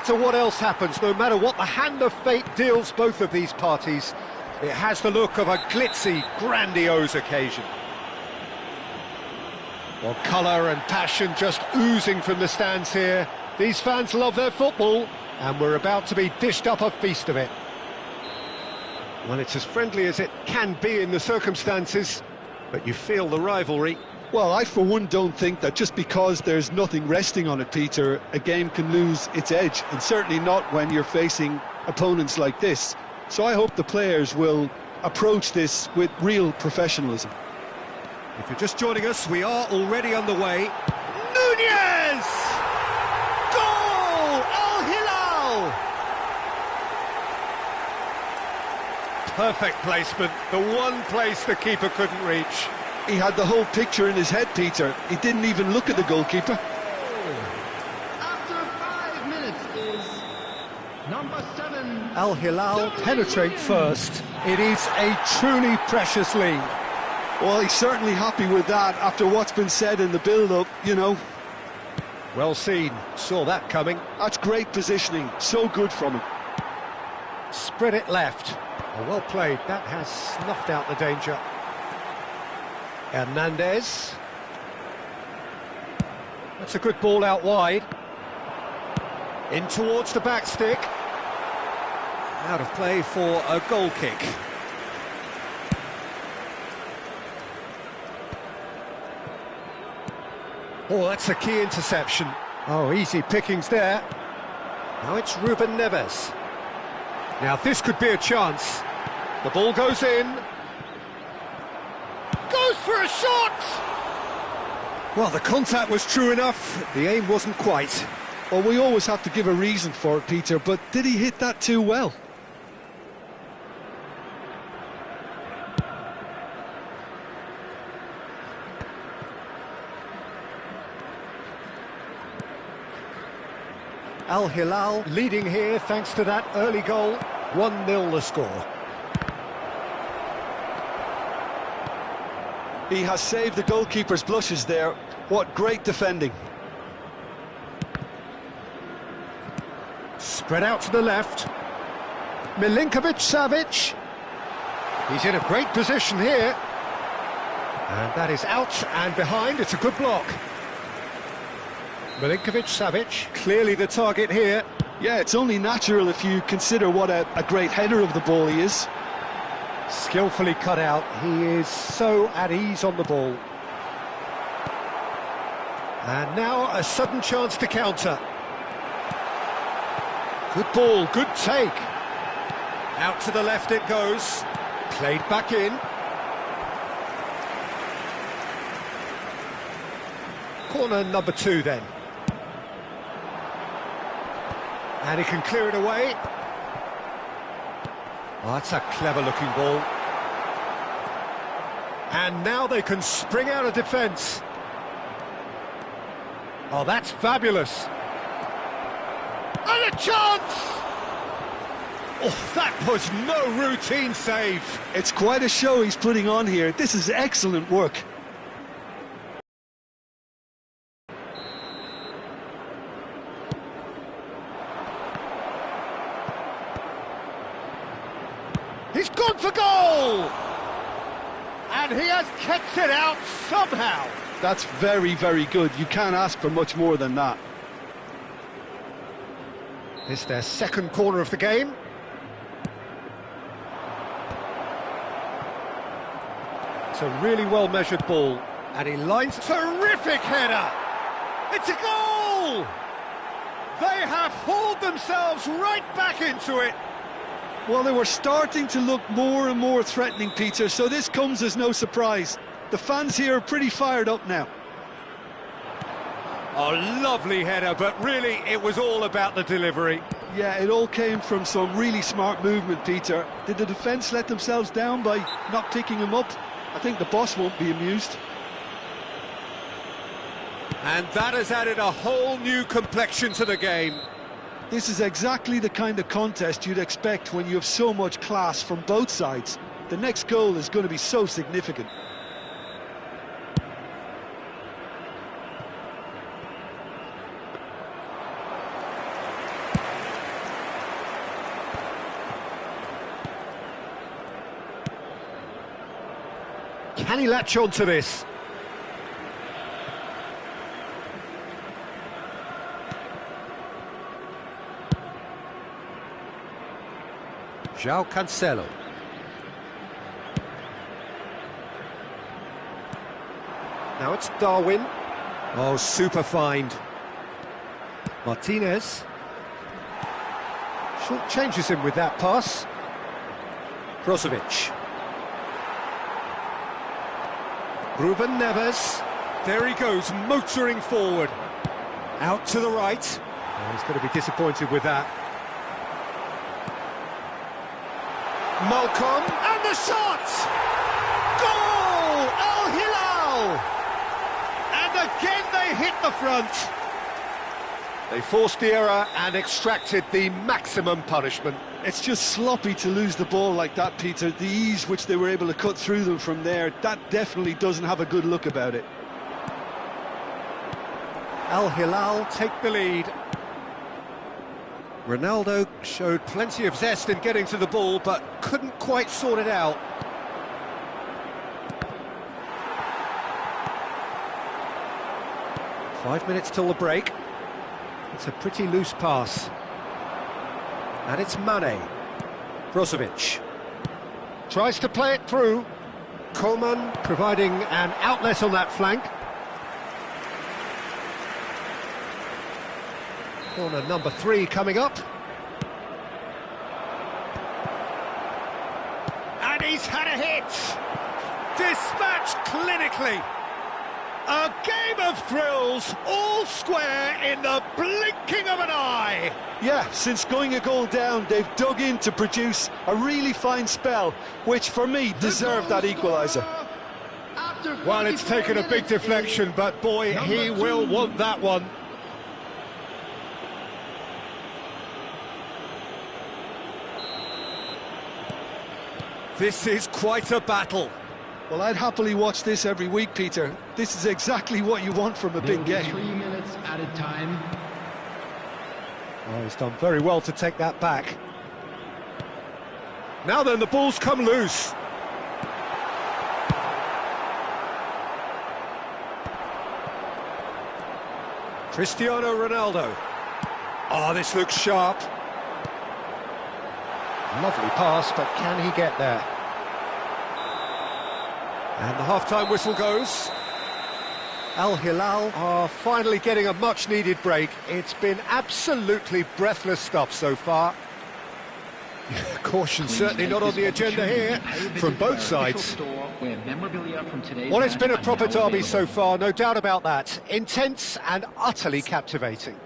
matter what else happens, no matter what the hand of fate deals both of these parties, it has the look of a glitzy, grandiose occasion. Well, colour and passion just oozing from the stands here. These fans love their football, and we're about to be dished up a feast of it. Well, it's as friendly as it can be in the circumstances, but you feel the rivalry. Well, I for one don't think that just because there's nothing resting on it, Peter, a game can lose its edge, and certainly not when you're facing opponents like this. So I hope the players will approach this with real professionalism. If you're just joining us, we are already underway. Nunez! Goal! Al Hilal! Perfect placement, the one place the keeper couldn't reach. He had the whole picture in his head, Peter. He didn't even look at the goalkeeper. After 5 minutes is number 7. Al Hilal penetrate first. It is a truly precious lead. Well, he's certainly happy with that after what's been said in the build-up, you know. Well seen, saw that coming. That's great positioning, so good from him. Spread it left. Oh, well played, that has snuffed out the danger. Hernandez. That's a good ball out wide. In towards the back stick. Out of play for a goal kick. Oh, that's a key interception. Oh, easy pickings there. Now it's Ruben Neves. Now this could be a chance. The ball goes in. Goes for a shot! Well, the contact was true enough. The aim wasn't quite. Well, we always have to give a reason for it, Peter, but did he hit that too well? Al Hilal leading here thanks to that early goal. 1-0 the score. He has saved the goalkeeper's blushes there. What great defending. Spread out to the left. Milinkovic-Savic. He's in a great position here. And that is out and behind. It's a good block. Milinkovic-Savic, clearly the target here. Yeah, it's only natural if you consider what a great header of the ball he is. Skillfully cut out. He is so at ease on the ball. And now a sudden chance to counter. Good ball, good take. Out to the left it goes. Played back in. Corner number 2 then. And he can clear it away. Oh, that's a clever-looking ball. And now they can spring out of defence. Oh, that's fabulous. And a chance! Oh, that was no routine save. It's quite a show he's putting on here. This is excellent work. He's gone for goal! And he has kept it out somehow. That's very, very good. You can't ask for much more than that. It's their second corner of the game. It's a really well-measured ball. And he lines... Terrific header! It's a goal! They have hauled themselves right back into it. Well, they were starting to look more and more threatening, Peter, so this comes as no surprise. The fans here are pretty fired up now. Oh, lovely header, but really it was all about the delivery. Yeah, it all came from some really smart movement, Peter. Did the defence let themselves down by not picking him up? I think the boss won't be amused. And that has added a whole new complexion to the game. This is exactly the kind of contest you'd expect when you have so much class from both sides. The next goal is going to be so significant. Can he latch on to this? João Cancelo. Now it's Darwin. Oh, super find. Martinez. Short changes him with that pass. Brozovic. Ruben Neves. There he goes, motoring forward. Out to the right. Oh, he's going to be disappointed with that. Malcolm, and the shot! Goal! Al Hilal! And again they hit the front. They forced the error and extracted the maximum punishment. It's just sloppy to lose the ball like that, Peter. The ease which they were able to cut through them from there, that definitely doesn't have a good look about it. Al Hilal take the lead. Ronaldo showed plenty of zest in getting to the ball, but couldn't quite sort it out. Five minutes till the break. It's a pretty loose pass. And it's Mane. Brozovic. Tries to play it through. Coman providing an outlet on that flank. Corner number 3 coming up. And he's had a hit! Dispatched clinically! A game of thrills, all square in the blinking of an eye! Yeah, since going a goal down, they've dug in to produce a really fine spell, which for me deserved that equaliser. Well, it's taken a big deflection, but boy, he will want that one. This is quite a battle. Well, I'd happily watch this every week, Peter. This is exactly what you want from a big game. 3 minutes added time. Oh, he's done very well to take that back. Now then, the ball's come loose. Cristiano Ronaldo. Oh, this looks sharp. Lovely pass, but can he get there? And the half-time whistle goes. Al Hilal are finally getting a much-needed break. It's been absolutely breathless stuff so far. Caution certainly not on the agenda here from both sides. Well, it's been a proper derby so far, no doubt about that. Intense and utterly captivating.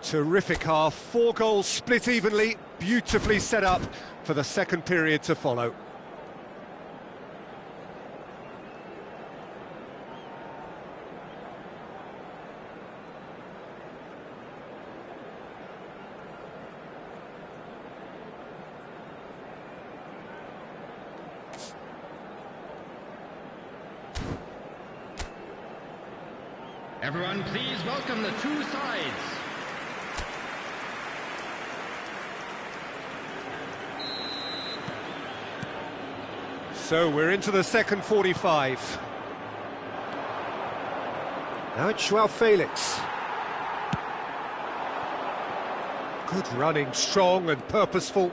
Terrific half, 4 goals split evenly, beautifully set up for the second period to follow. Everyone, please welcome the two sides. So we're into the second 45. Now it's João Felix. Good running, strong and purposeful.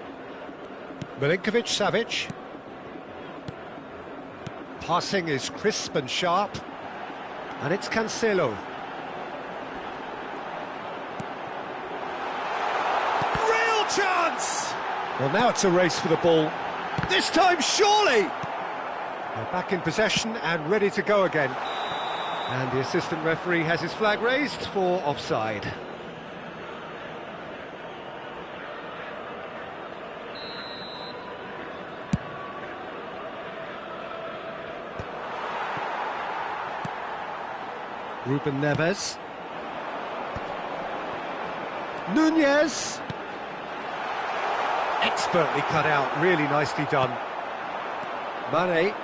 Milinkovic-Savic. Passing is crisp and sharp. And it's Cancelo. Real chance! Well, now it's a race for the ball. This time, surely! They're back in possession and ready to go again. And the assistant referee has his flag raised for offside. Ruben Neves. Nunez. Expertly cut out, really nicely done. Mane.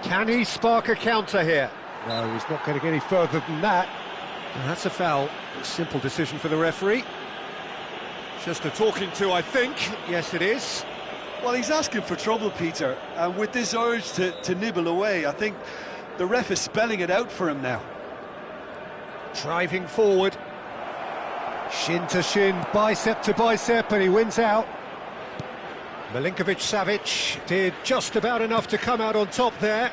Can he spark a counter here? No, he's not going to get any further than that. And that's a foul. A simple decision for the referee. Just a talking to, I think. Yes, it is. Well, he's asking for trouble, Peter, and with this urge to nibble away, I think the ref is spelling it out for him now. Driving forward. Shin to shin, bicep to bicep, and he wins out. Milinkovic-Savic did just about enough to come out on top there.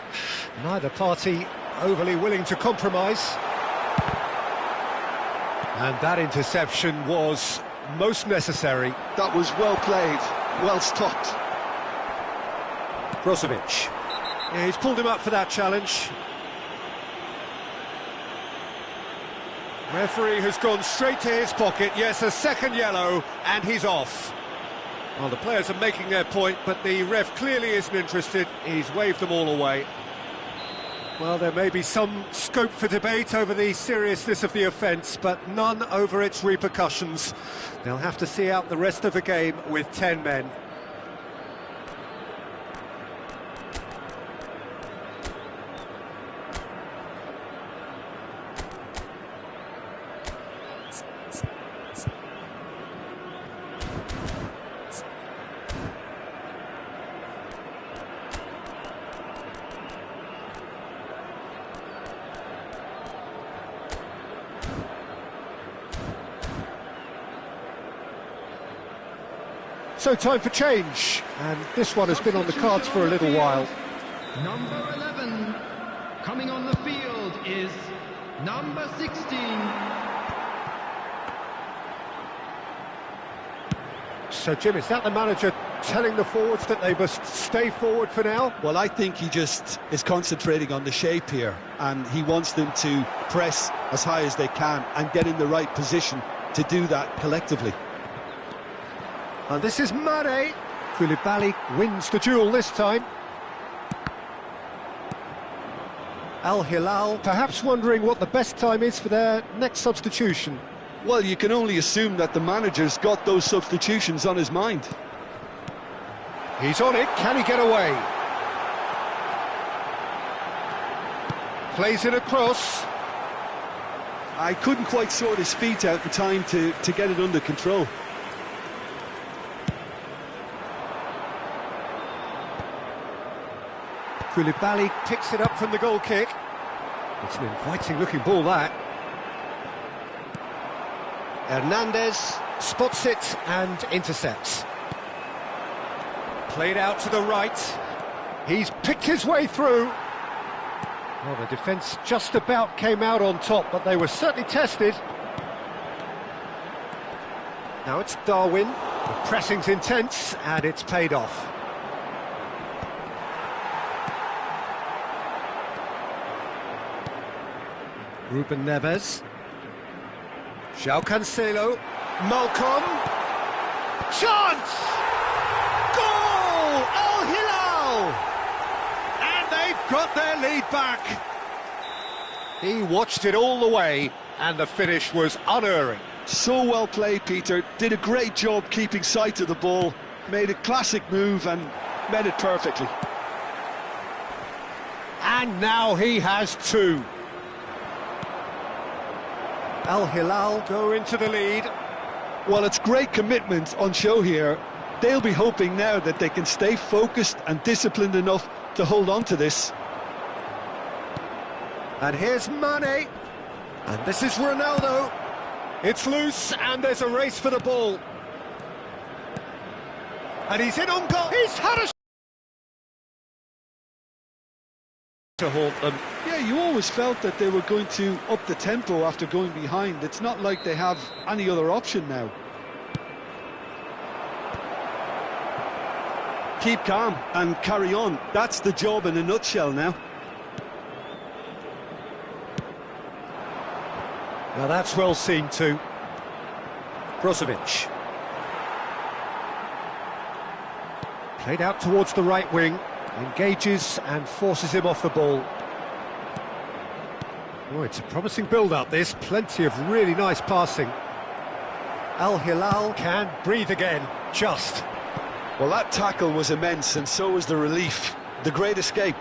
Neither party overly willing to compromise. And that interception was most necessary. That was well played, well stopped. Brozovic. Yeah, he's pulled him up for that challenge. Referee has gone straight to his pocket. Yes, a second yellow, and he's off. Well, the players are making their point, but the ref clearly isn't interested. He's waved them all away. Well, there may be some scope for debate over the seriousness of the offence, but none over its repercussions. They'll have to see out the rest of the game with 10 men. So time for change, and this one has been on the cards for a little while. Number 11, coming on the field is number 16. So Jim, is that the manager telling the forwards that they must stay forward for now? Well, I think he just is concentrating on the shape here, and he wants them to press as high as they can and get in the right position to do that collectively. And this is Mane. Koulibaly wins the duel this time. Al Hilal perhaps wondering what the best time is for their next substitution. Well, you can only assume that the manager's got those substitutions on his mind. He's on it, can he get away? Plays it across. I couldn't quite sort his feet out in time to get it under control. Koulibaly picks it up from the goal kick. It's an inviting looking ball, that. Hernandez spots it and intercepts. Played out to the right. He's picked his way through. Well, the defence just about came out on top, but they were certainly tested. Now it's Darwin. The pressing's intense, and it's paid off. Ruben Neves. João Cancelo. Malcolm. Chance! Goal! Al Hilal! And they've got their lead back. He watched it all the way, and the finish was unerring. So well played, Peter. Did a great job keeping sight of the ball. Made a classic move and met it perfectly. And now he has two. Al Hilal go into the lead. Well, it's great commitment on show here. They'll be hoping now that they can stay focused and disciplined enough to hold on to this. And here's Mane. And this is Ronaldo. It's loose, and there's a race for the ball. And he's in on goal. He's had a to haunt them. Yeah, you always felt that they were going to up the tempo after going behind. It's not like they have any other option now. Keep calm and carry on. That's the job in a nutshell now. Now that's well seen too. Brozovic. Played out towards the right wing. Engages and forces him off the ball. Oh, it's a promising build-up, this. Plenty of really nice passing. Al Hilal can breathe again, just. Well, that tackle was immense, and so was the relief. The great escape.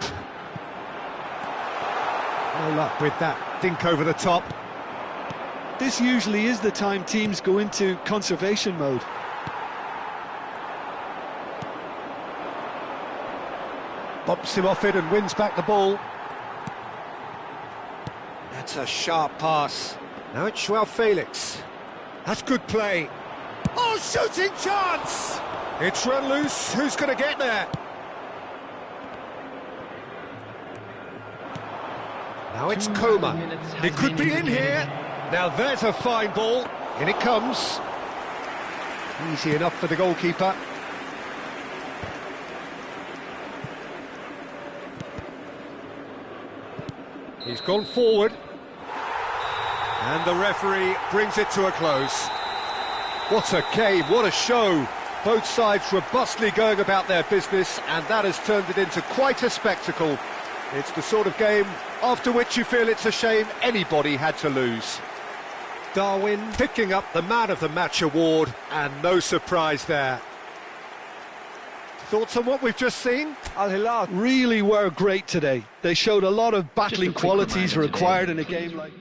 No luck with that dink over the top. This usually is the time teams go into conservation mode. Bumps him off it and wins back the ball. That's a sharp pass. Now it's Joao Felix. That's good play. Oh, shooting chance! It's run loose. Who's going to get there? Now it's Coma. It could be in here. Now there's a fine ball. In it comes. Easy enough for the goalkeeper. He's gone forward. And the referee brings it to a close. What a game, what a show. Both sides robustly going about their business, and that has turned it into quite a spectacle. It's the sort of game after which you feel it's a shame anybody had to lose. Darwin picking up the Man of the Match award, and no surprise there. Thoughts on what we've just seen? Al Hilal really were great today. They showed a lot of battling qualities required in a game like...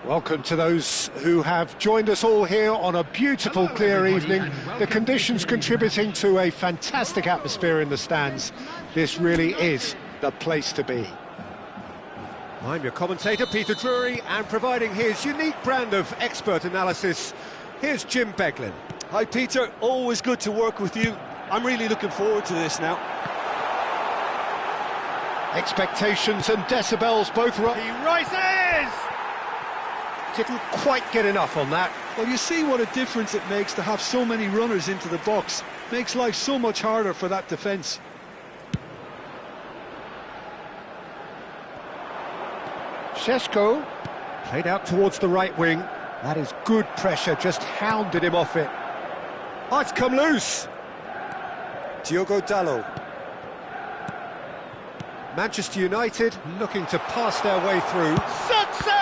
Welcome to those who have joined us all here on a beautiful, clear evening. The conditions contributing to a fantastic atmosphere in the stands. This really is the place to be. I'm your commentator, Peter Drury, and providing his unique brand of expert analysis, here's Jim Beglin. Hi Peter, always good to work with you. I'm really looking forward to this now. Expectations and decibels both right. He rises! Didn't quite get enough on that. Well, you see what a difference it makes to have so many runners into the box. Makes life so much harder for that defence. Šeško played out towards the right wing. That is good pressure, just hounded him off it. Oh, it's come loose. Diogo Dalot. Manchester United looking to pass their way through. Success!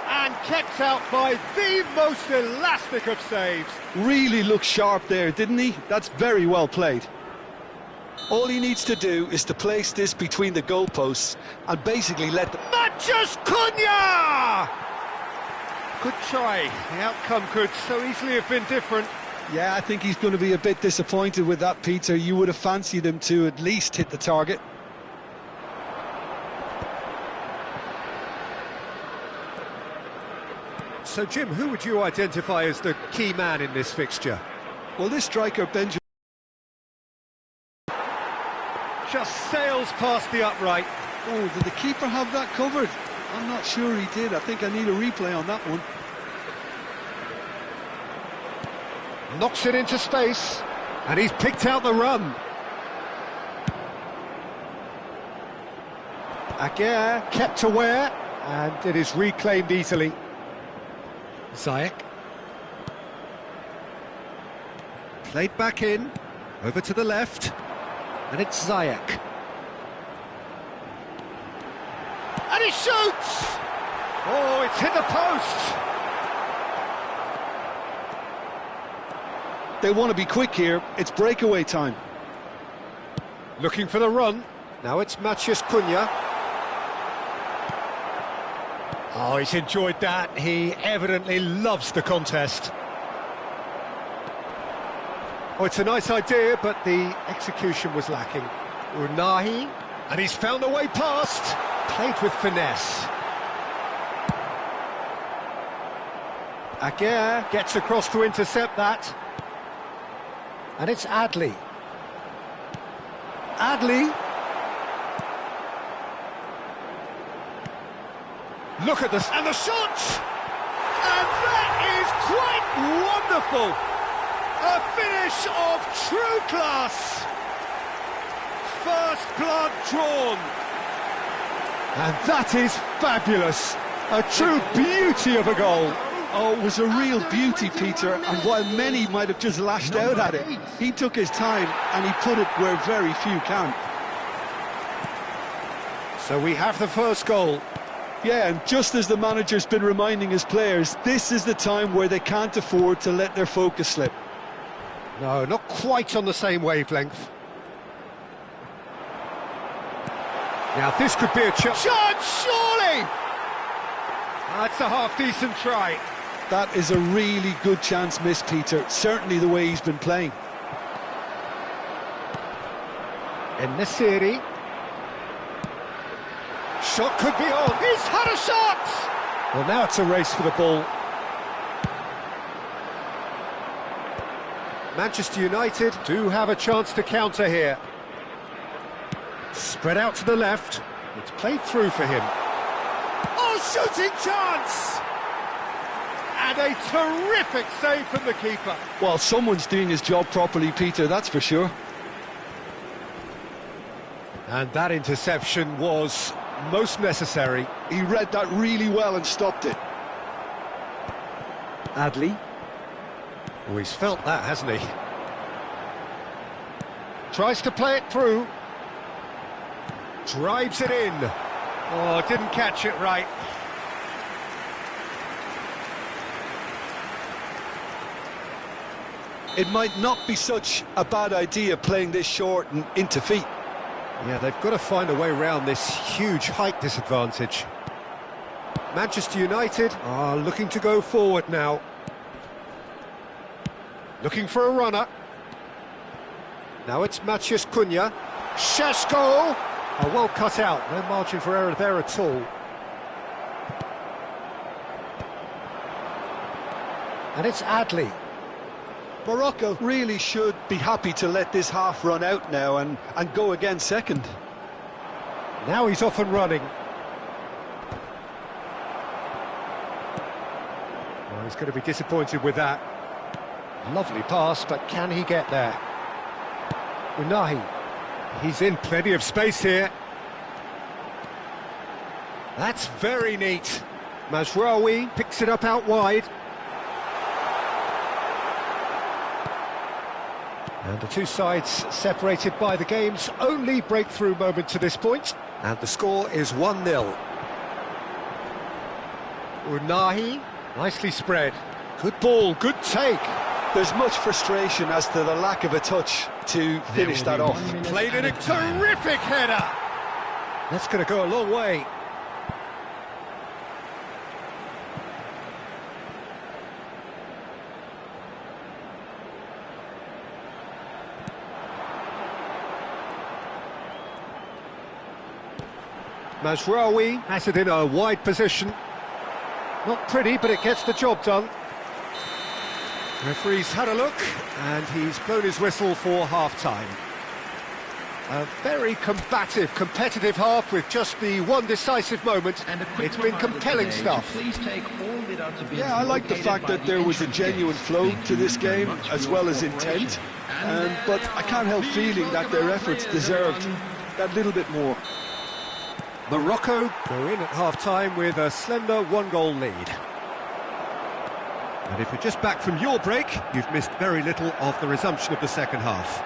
And kept out by the most elastic of saves. Really looked sharp there, didn't he? That's very well played. All he needs to do is to place this between the goalposts and basically let the... Mathias Cunha! Good try. The outcome could so easily have been different. Yeah, I think he's going to be a bit disappointed with that, Peter. You would have fancied him to at least hit the target. So, Jim, who would you identify as the key man in this fixture? Well, this striker, Benjamin... Just sails past the upright. Oh, did the keeper have that covered? I'm not sure he did. I think I need a replay on that one. Knocks it into space, and he's picked out the run. Aguirre kept aware, and it is reclaimed easily. Ziyech. Played back in, over to the left, and it's Ziyech. And he shoots! Oh, it's hit the post! They want to be quick here. It's breakaway time. Looking for the run. Now it's Mathias Cunha. Oh, he's enjoyed that. He evidently loves the contest. Oh, it's a nice idea, but the execution was lacking. Unahi, and he's found a way past. Played with finesse. Aguirre gets across to intercept that. And it's Adli. Adli. Look at this, and the shot! And that is quite wonderful! A finish of true class! First blood drawn. And that is fabulous! A true beauty of a goal! Oh, it was a real beauty, Peter, and while many might have just lashed out at it, he took his time and he put it where very few can. So we have the first goal. Yeah, and just as the manager's been reminding his players, this is the time where they can't afford to let their focus slip. No, not quite on the same wavelength. Now this could be a chance, surely! That's a half-decent try. That is a really good chance missed, Peter, certainly the way he's been playing. En-Nesyri. Shot could be on. He's had a shot! Well, now it's a race for the ball. Manchester United do have a chance to counter here. Spread out to the left. It's played through for him. Oh, shooting chance! And a terrific save from the keeper. Well, someone's doing his job properly, Peter, that's for sure. And that interception was most necessary. He read that really well and stopped it. Adli. Oh, he's felt that, hasn't he? Tries to play it through. Drives it in. Oh, didn't catch it right. It might not be such a bad idea playing this short and into feet. Yeah, they've got to find a way around this huge height disadvantage. Manchester United are looking to go forward now. Looking for a runner. Now it's Matheus Cunha. Šeško! Oh, well cut out, no margin for error there at all. And it's Adli. Morocco really should be happy to let this half run out now and go again second. Now he's off and running. Well, he's going to be disappointed with that. Lovely pass, but can he get there? Unahi. He's in plenty of space here. That's very neat. Mazraoui picks it up out wide. And the two sides separated by the game's only breakthrough moment to this point. And the score is 1-0. Unahi, nicely spread. Good ball, good take. There's much frustration as to the lack of a touch to finish that off. Played in a terrific header. That's going to go a long way. Mazraoui has it in a wide position. Not pretty, but it gets the job done. Referee's had a look, and he's blown his whistle for half-time. A very combative, competitive half with just the one decisive moment. It's been compelling stuff. Yeah, I like the fact that there was a genuine flow to this game, as well as intent. But I can't help feeling that their efforts deserved that little bit more. Morocco go in at half-time with a slender one-goal lead. And if you're just back from your break, you've missed very little of the resumption of the second half.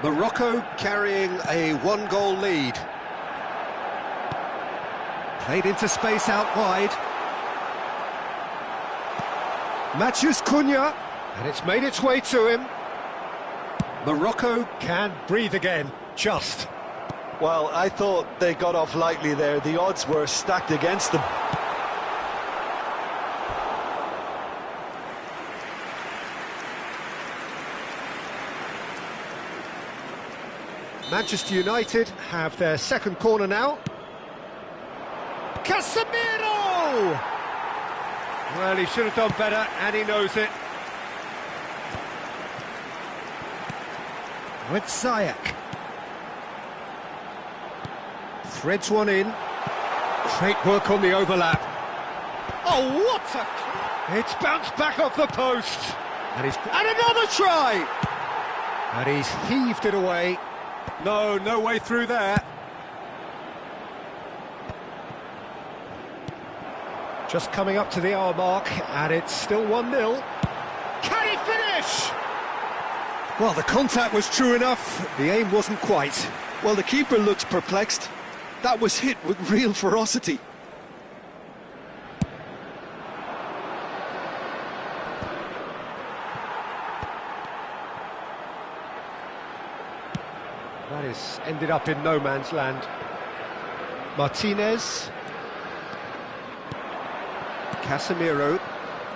Morocco carrying a one-goal lead. Played into space out wide. Matheus Cunha, and it's made its way to him. Morocco can breathe again, just. Well, I thought they got off lightly there. The odds were stacked against them. Manchester United have their second corner now. Casemiro! Well, he should have done better, and he knows it. With Ziyech. Threads one in. Great work on the overlap. Oh, what a... It's bounced back off the post. And another try! And he's heaved it away. No way through there. Just coming up to the hour mark, and it's still 1-0. Can he finish? Well, the contact was true enough, the aim wasn't quite. Well, the keeper looks perplexed. That was hit with real ferocity. That is ended up in no man's land. Martinez. Casemiro.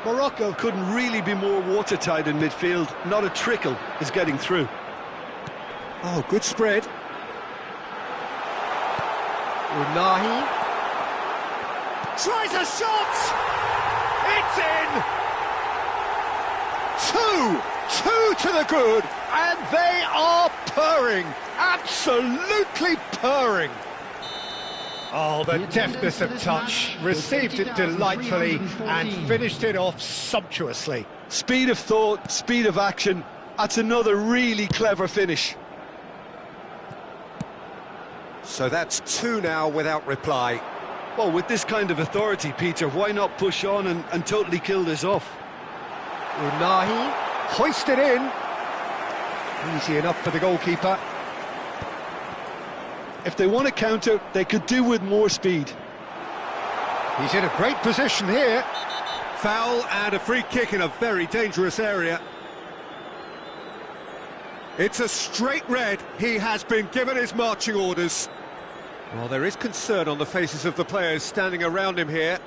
Morocco couldn't really be more watertight in midfield. Not a trickle is getting through. Oh, good spread. Unahi. Tries a shot! It's in! Two to the good, and they are purring. Absolutely purring. Oh, the deftness of touch, received it delightfully and finished it off sumptuously. Speed of thought, speed of action, that's another really clever finish. So that's two now without reply. Well, with this kind of authority, Peter, why not push on and totally kill this off? Unahi, hoisted in. Easy enough for the goalkeeper. If they want to counter, they could do with more speed. He's in a great position here. Foul and a free kick in a very dangerous area. It's a straight red. He has been given his marching orders. Well, there is concern on the faces of the players standing around him here.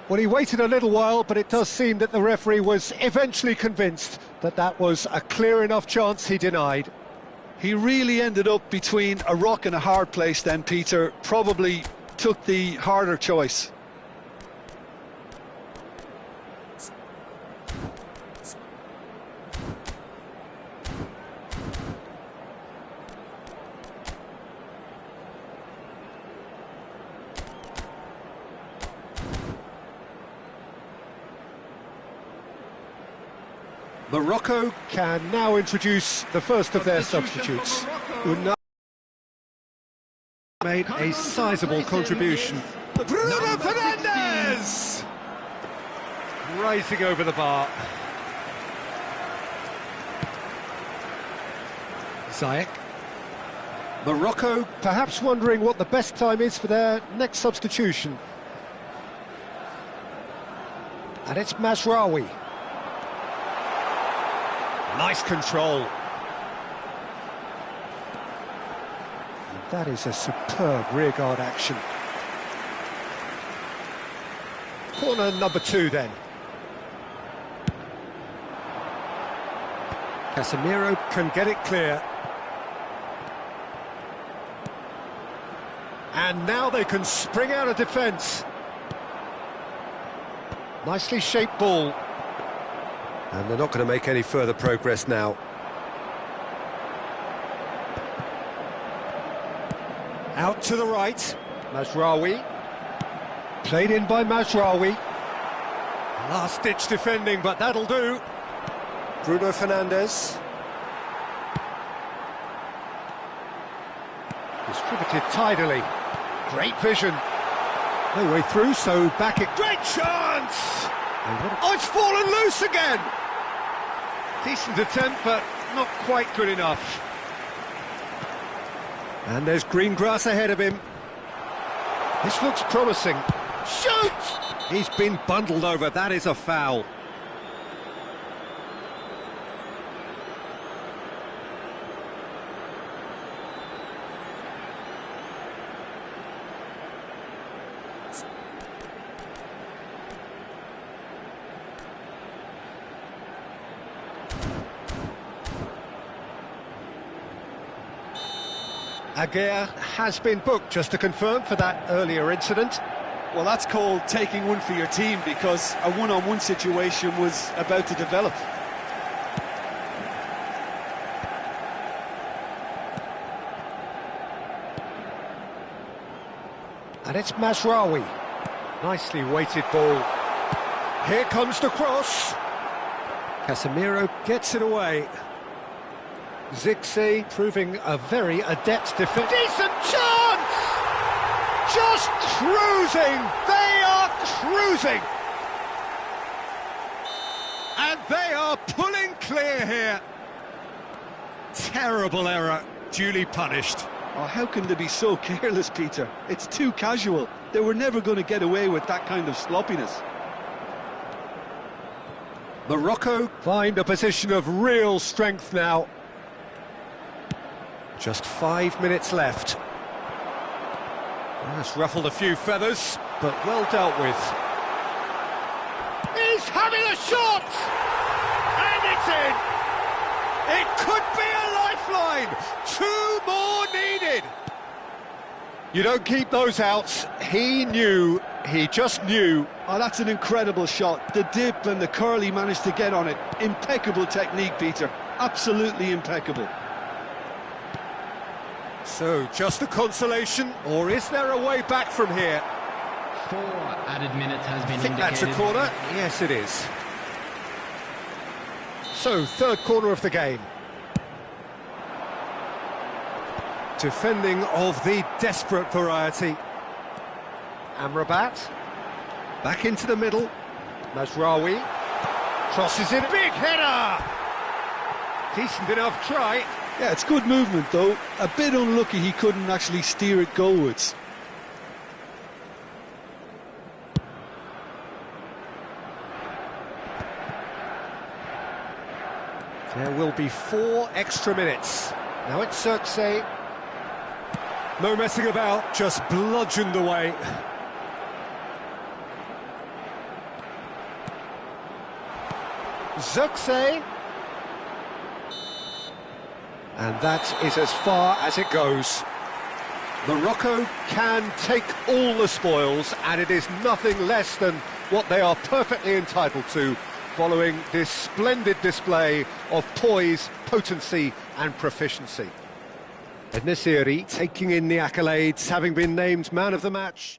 Well, he waited a little while, but it does seem that the referee was eventually convinced that that was a clear enough chance he denied. He really ended up between a rock and a hard place then, Peter. Probably took the harder choice. Morocco Can now introduce the first of their substitutes. Unai made a sizable contribution. Bruno Fernandes! Rising over the bar. Ziyech. Morocco Perhaps wondering what the best time is for their next substitution. And it's Mazraoui. nice control. That is a superb rearguard action. Corner number 2 then. Casemiro can get it clear. And now they can spring out of defence. Nicely shaped ball. And they're not going to make any further progress now. Out to the right. Mazraoui. Played in by Mazraoui. Last-ditch defending, but that'll do. Bruno Fernandes. Distributed tidily. Great vision. No way through, so back it... Great chance! Oh, it's fallen loose again! Decent attempt, but not quite good enough. And there's green grass ahead of him. This looks promising. Shoot! He's been bundled over. That is a foul. Aguirre has been booked, just to confirm, for that earlier incident. Well, that's called taking one for your team, because a one-on-one situation was about to develop. And it's Mazraoui. Nicely weighted ball. Here comes the cross. Casemiro gets it away. Zixi proving a very adept defender. Decent chance! Just cruising! They are cruising! And they are pulling clear here. Terrible error, duly punished. Oh, how can they be so careless, Peter? It's too casual. They were never going to get away with that kind of sloppiness. Morocco Find a position of real strength now. Just 5 minutes left. That's ruffled a few feathers, but well dealt with. He's having a shot! And it's in! It could be a lifeline! 2 more needed! You don't keep those outs. He knew, he just knew. Oh, that's an incredible shot. The dip and the curl he managed to get on it. Impeccable technique, Peter. Absolutely impeccable. So, just a consolation, or is there a way back from here? 4 added minutes has been I think indicated. that's a corner. Yes, it is. So, third corner of the game. Defending of the desperate variety. Amrabat. Back into the middle. Mazraoui. Crosses it. Big header! Decent enough try. Yeah, it's good movement, though. A bit unlucky he couldn't actually steer it goalwards. There will be 4 extra minutes. Now it's Xerxes. No messing about, just bludgeoned away. Zirkzee. And that is as far as it goes. Morocco can take all the spoils, and it is nothing less than what they are perfectly entitled to, following this splendid display of poise, potency and proficiency. Nesiri taking in the accolades, having been named man of the match.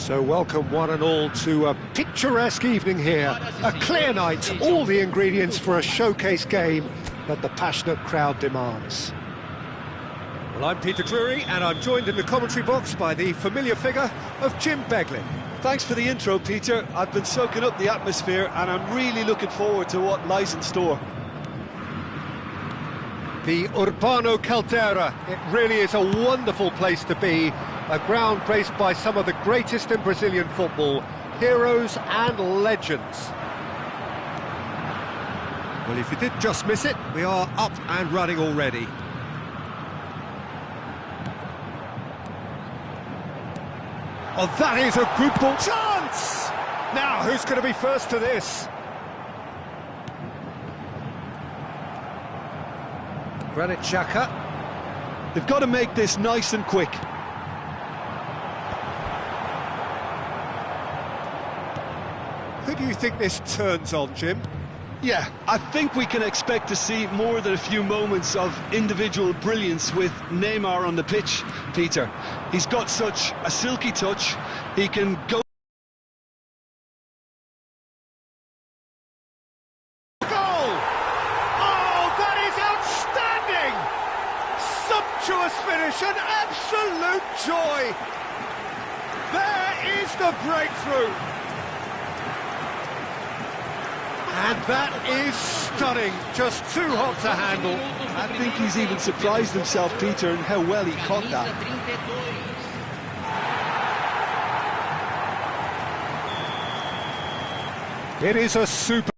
So welcome one and all to a picturesque evening here, a clear night, all the ingredients for a showcase game that the passionate crowd demands. Well, I'm Peter Drury, and I'm joined in the commentary box by the familiar figure of Jim Beglin. Thanks for the intro, Peter. I've been soaking up the atmosphere and I'm really looking forward to what lies in store. The Urbano Caldera, it really is a wonderful place to be, a ground graced by some of the greatest in Brazilian football, heroes and legends. Well, if you did just miss it, we are up and running already. Oh, that is a good ball chance! Now, who's going to be first to this? Granit Xhaka. They've got to make this nice and quick. Who do you think this turns on, Jim? Yeah, I think we can expect to see more than a few moments of individual brilliance with Neymar on the pitch, Peter. He's got such a silky touch, he can go... Sumptuous finish, an absolute joy. There is the breakthrough. And that is stunning, just too hot to handle. I think he's even surprised himself, Peter, in how well he caught that. It is a super...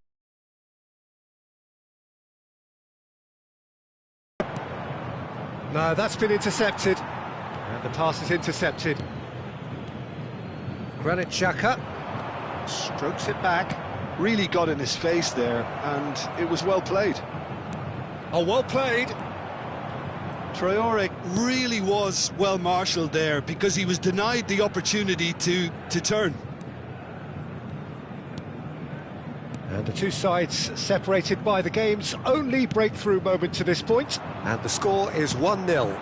No, that's been intercepted. And the pass is intercepted. Granit Xhaka strokes it back. Really got in his face there, and it was well played. Oh, well played. Traore really was well marshalled there because he was denied the opportunity to turn. And the two sides separated by the game's only breakthrough moment to this point. And the score is 1-0.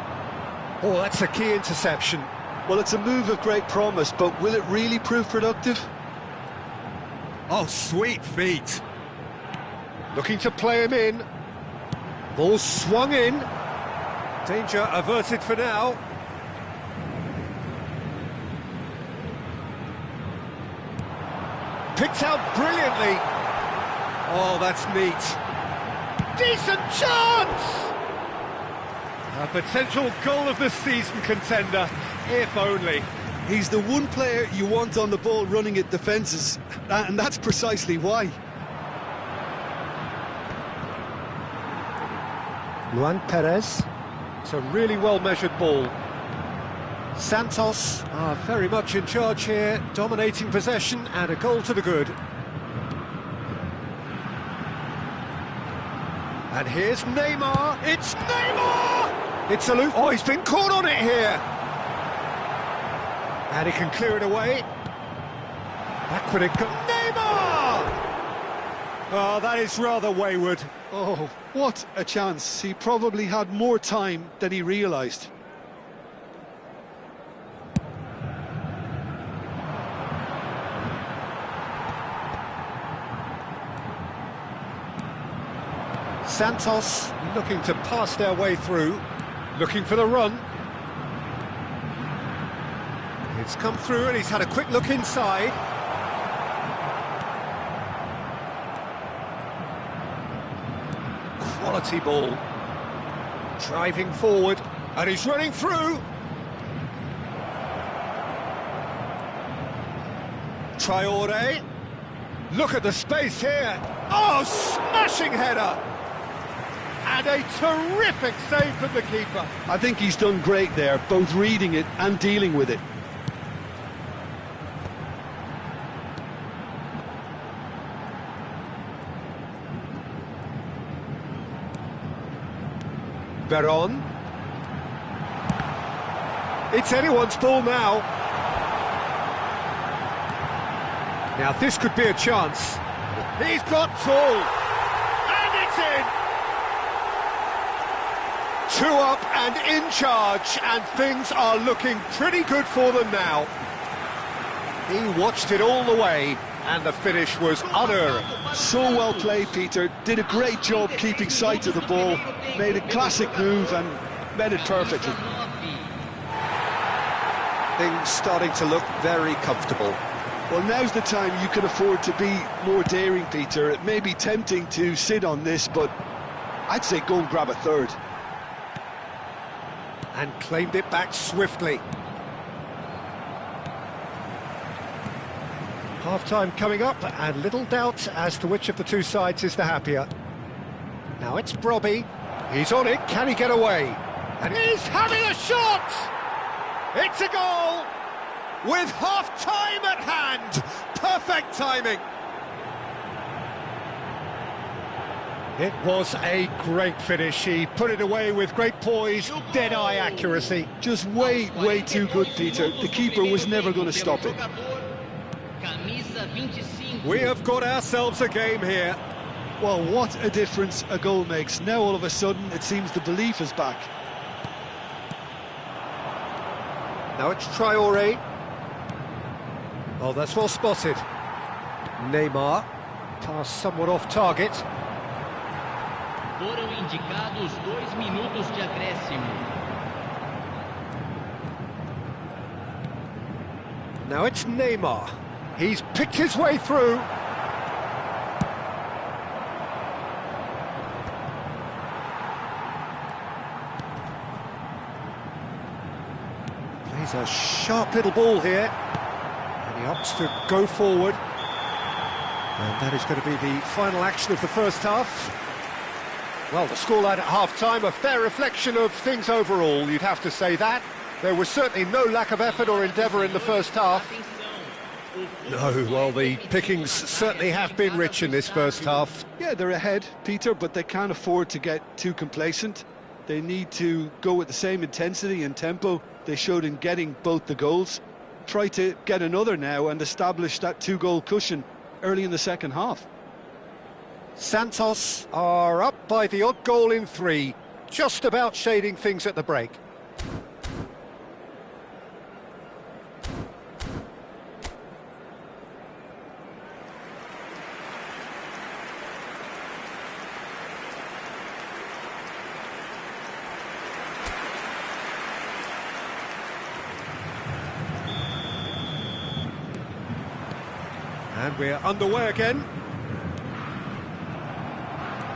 Oh, that's a key interception. Well, it's a move of great promise, but will it really prove productive? Oh, sweet feet. Looking to play him in. Ball swung in. Danger averted for now. Picked out brilliantly. Oh, that's neat. Decent chance! A potential goal of the season contender, if only. He's the one player you want on the ball running at defences, and that's precisely why. Luan Perez. It's a really well-measured ball. Santos are very much in charge here, dominating possession and a goal to the good. And here's Neymar. It's Neymar! It's a loop. Oh, he's been caught on it here. And he can clear it away. Backward it goes. Neymar! Oh, that is rather wayward. Oh, what a chance. He probably had more time than he realised. Santos looking to pass their way through, looking for the run. It's come through and he's had a quick look inside. Quality ball. Driving forward, and he's running through. Traore. Look at the space here. Oh, smashing header. And a terrific save from the keeper. I think he's done great there, both reading it and dealing with it. Veron. It's anyone's ball now. Now this could be a chance. He's got tall. And it's in. 2 up and in charge, and things are looking pretty good for them now. He watched it all the way, and the finish was unerring. So well played, Peter. Did a great job keeping sight of the ball, made a classic move and met it perfectly. Things starting to look very comfortable. Well, now's the time you can afford to be more daring, Peter. It may be tempting to sit on this, but I'd say go and grab a third. And claimed it back swiftly. Half-time coming up, and little doubt as to which of the two sides is the happier. Now it's Brobby. He's on it. Can he get away? And he's having a shot! It's a goal! With half-time at hand! Perfect timing! It was a great finish. He put it away with great poise, dead-eye accuracy. Just way too good, Peter. The keeper was never going to stop it. We have got ourselves a game here. Well, what a difference a goal makes. Now all of a sudden it seems the belief is back. Now it's Traoré. Oh, that's well spotted. Neymar. Pass somewhat off target. Foram indicados 2 minutos de acréscimo. Now it's Neymar. He's picked his way through. Plays a sharp little ball here. And he opts to go forward. And that is going to be the final action of the first half. Well, the scoreline at half-time, a fair reflection of things overall, you'd have to say that. There was certainly no lack of effort or endeavour in the first half. No, well, the pickings certainly have been rich in this first half. Yeah, they're ahead, Peter, but they can't afford to get too complacent. They need to go with the same intensity and tempo they showed in getting both the goals. Try to get another now and establish that 2-goal cushion early in the second half. Santos are up by the odd goal in 3, just about shading things at the break. And we're underway again.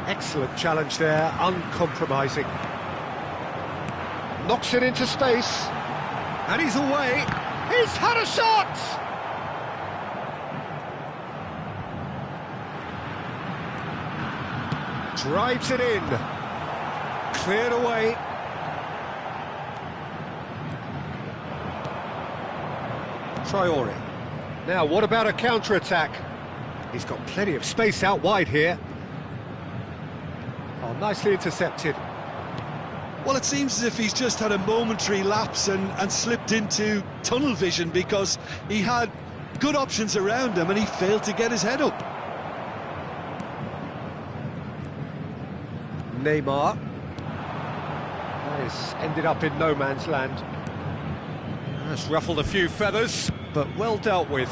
Excellent challenge there, uncompromising. Knocks it into space. And he's away. He's had a shot! Drives it in. Cleared away. Traoré. Now, what about a counter-attack? He's got plenty of space out wide here. Oh, nicely intercepted. Well, it seems as if he's just had a momentary lapse and slipped into tunnel vision because he had good options around him and he failed to get his head up. Neymar. That has ended up in no man's land. That's ruffled a few feathers, but well dealt with.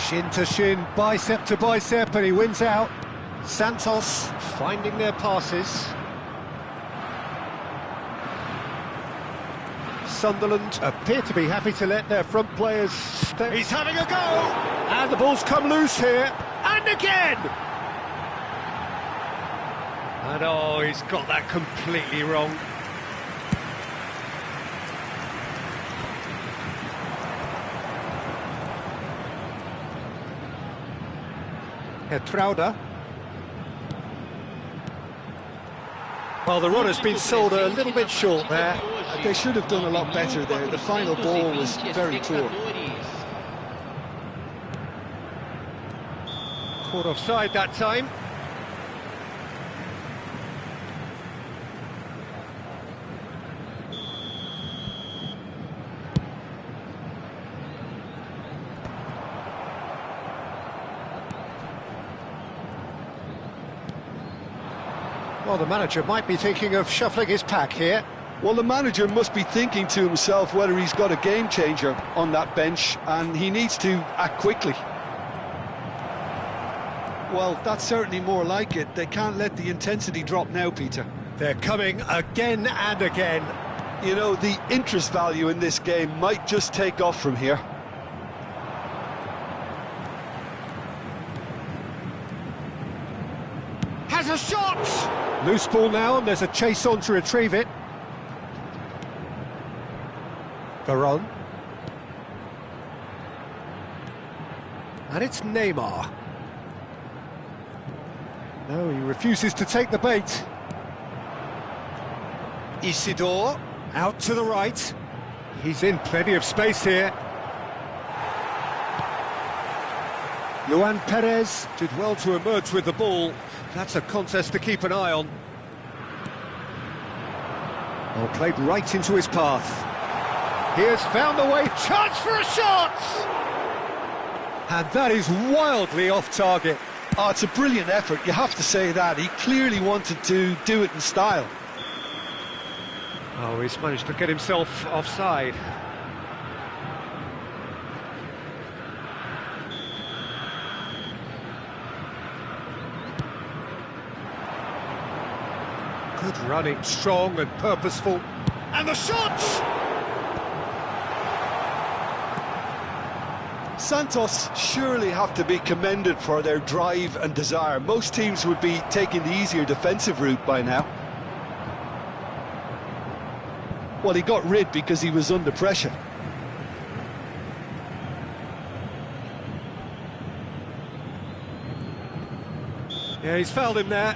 Shin to shin, bicep to bicep, and he wins out. Santos finding their passes. Sunderland appear to be happy to let their front players stay. He's having a go! And the ball's come loose here. And again! And oh, he's got that completely wrong. Trauda. Well, the run has been sold a little bit short there. They should have done a lot better there. The final ball was very poor. Caught offside that time. Well, the manager might be thinking of shuffling his pack here. Well, the manager must be thinking to himself whether he's got a game changer on that bench, and he needs to act quickly. Well, that's certainly more like it. They can't let the intensity drop now, Peter. They're coming again and again. You know, the interest value in this game might just take off from here. Has a shot! Loose ball now, and there's a chase on to retrieve it. Veron. And it's Neymar. No, he refuses to take the bait. Isidore, out to the right. He's in plenty of space here. Luan Perez did well to emerge with the ball. That's a contest to keep an eye on. Well, played right into his path. He has found the way, chance for a shot! And that is wildly off target. Oh, it's a brilliant effort, you have to say that. He clearly wanted to do it in style. Oh, he's managed to get himself offside. Good running, strong and purposeful. And the shot! Santos surely have to be commended for their drive and desire. Most teams would be taking the easier defensive route by now. Well, he got rid because he was under pressure. Yeah, he's fouled him there.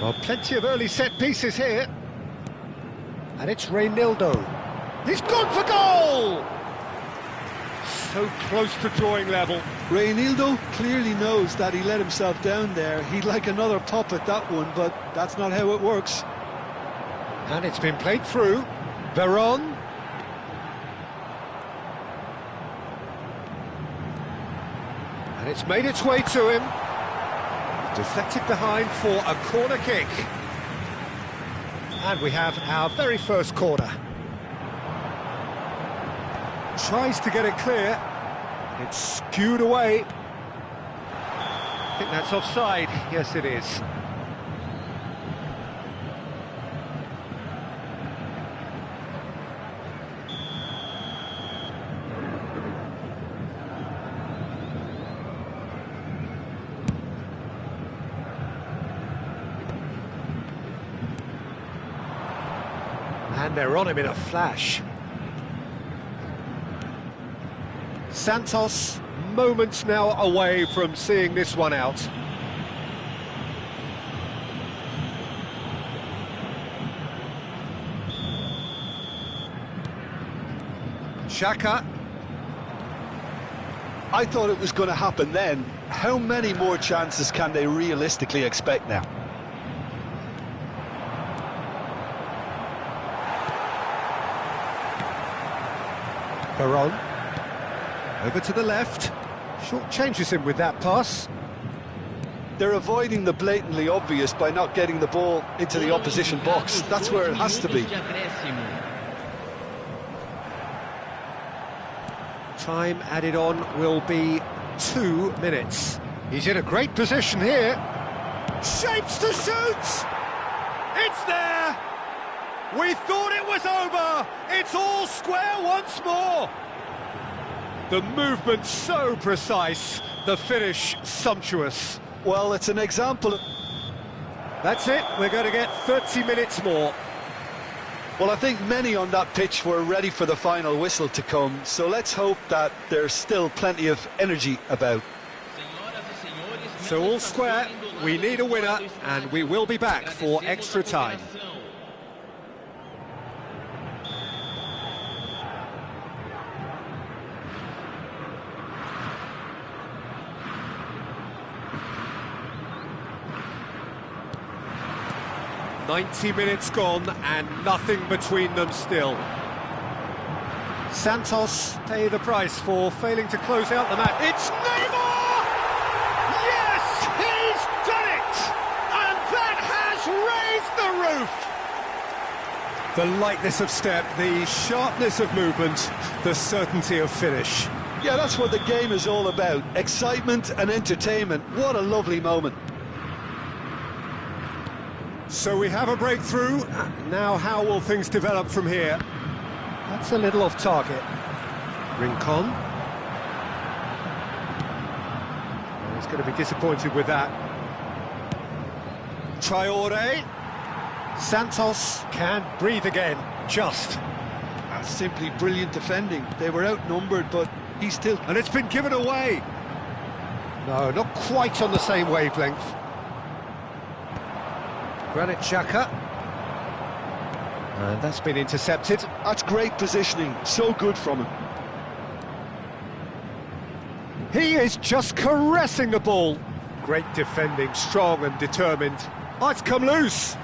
Well, plenty of early set pieces here. And it's Reynaldo. He's gone for goal! So close to drawing level. Reynaldo clearly knows that he let himself down there. He'd like another pop at that one, but that's not how it works. And it's been played through. Veron. And it's made its way to him. Deflected behind for a corner kick. And we have our very first corner. Tries to get it clear. It's skewed away. I think that's offside. Yes, it is. And they're on him in a flash. Santos, moments now away from seeing this one out. Xhaka. I thought it was going to happen then. How many more chances can they realistically expect now? Veron. Over to the left. Short changes him with that pass. They're avoiding the blatantly obvious by not getting the ball into the opposition box. That's where it has to be. Time added on will be 2 minutes. He's in a great position here. Shapes to shoot! It's there! We thought it was over! It's all square once more! The movement so precise, the finish sumptuous. Well, it's an example of... That's it, we're going to get 30 minutes more. Well, I think many on that pitch were ready for the final whistle to come, so let's hope that there's still plenty of energy about. So all square, we need a winner, and we will be back for extra time. "90 minutes gone and nothing between them still." Santos pay the price for failing to close out the match. It's Neymar! Yes, he's done The lightness of step, the sharpness of movement, the certainty of finish. Yeah, that's what the game is all about. Excitement and entertainment. What a lovely moment. So we have a breakthrough. Now how will things develop from here? That's a little off target. Rincon. Oh, he's going to be disappointed with that. Traore. Santos can breathe again, just. That's simply brilliant defending. They were outnumbered, but he still... And it's been given away. No, not quite on the same wavelength. Granit Xhaka. And that's been intercepted. That's great positioning. So good from him. He is just caressing the ball. Great defending, strong and determined. Oh, it's come loose.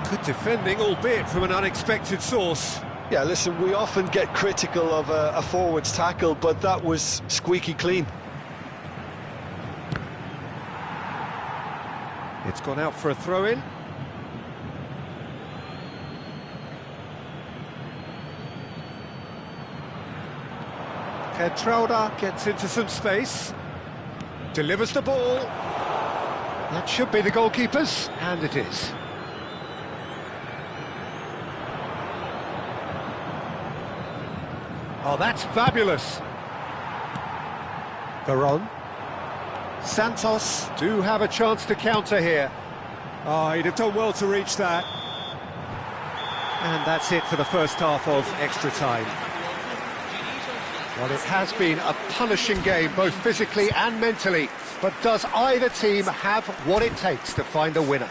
Good defending, albeit from an unexpected source. Yeah, listen, we often get critical of a forward's tackle, but that was squeaky clean. It's gone out for a throw-in. Petrauda gets into some space. Delivers the ball. That should be the goalkeeper's, and it is. Oh, that's fabulous. Veron. Santos do have a chance to counter here. Oh, he'd have done well to reach that. And that's it for the first half of extra time. Well, it has been a punishing game, both physically and mentally. But does either team have what it takes to find a winner?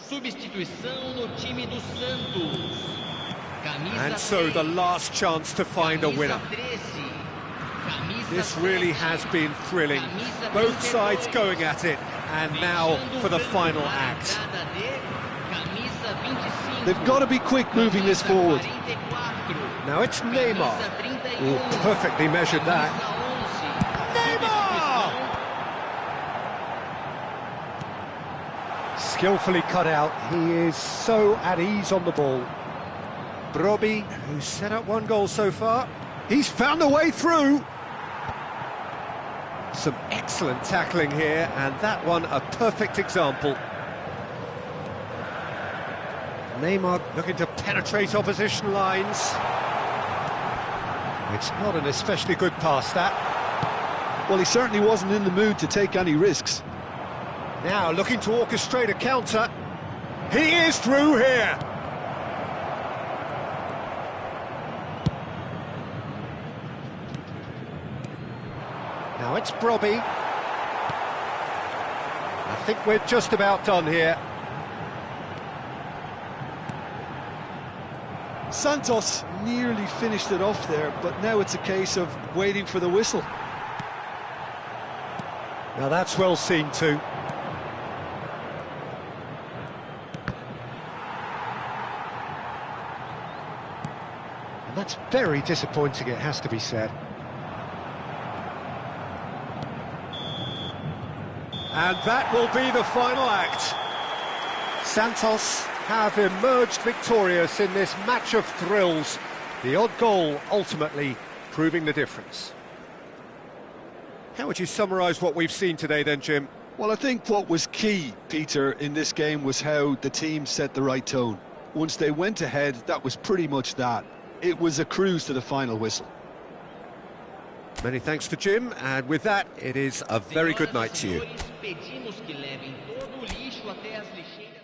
Substituição no time do Santos. And so the last chance to find a winner. This really has been thrilling. Both sides going at it, and now for the final act. They've got to be quick moving this forward. Now it's Neymar. Oh, perfectly measured that. Skillfully cut out. He is so at ease on the ball. Brobbey, who's set up one goal so far. He's found a way through. Some excellent tackling here, and that one a perfect example. Neymar looking to penetrate opposition lines. It's not an especially good pass, that. Well, he certainly wasn't in the mood to take any risks. Now looking to orchestrate a counter. He is through here. Now it's Brobbey. I think we're just about done here. Santos nearly finished it off there, but now it's a case of waiting for the whistle. Now that's well seen too. And that's very disappointing, it has to be said. And that will be the final act. Santos have emerged victorious in this match of thrills. The odd goal ultimately proving the difference. How would you summarise what we've seen today then, Jim? Well, I think what was key, Peter, in this game was how the team set the right tone. Once they went ahead, that was pretty much that. It was a cruise to the final whistle. Many thanks to Jim, and with that, it is a very good night to you. Pedimos que levem todo o lixo até as lixeiras.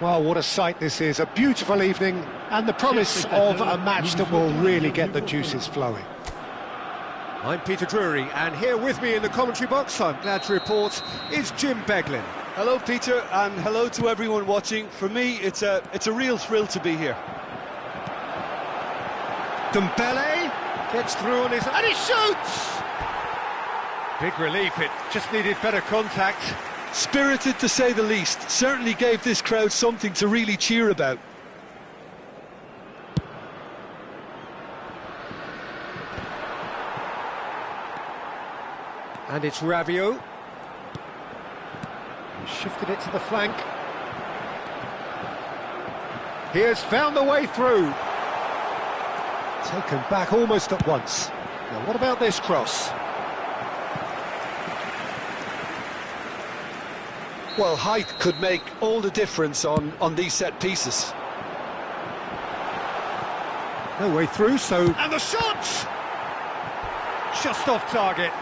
Well, what a sight this is, a beautiful evening, and the promise of a match that will really get the juices flowing. I'm Peter Drury, and here with me in the commentary box, I'm glad to report, is Jim Beglin. Hello, Peter, and hello to everyone watching. For me, it's a real thrill to be here. Dembele gets through on his... and he shoots! Big relief, it just needed better contact. Spirited to say the least, certainly gave this crowd something to really cheer about. And it's Rabiot. He shifted it to the flank. He has found the way through. Taken back almost at once. Now what about this cross? Well, height could make all the difference on these set pieces. No way through, so... and the shot! Just off target.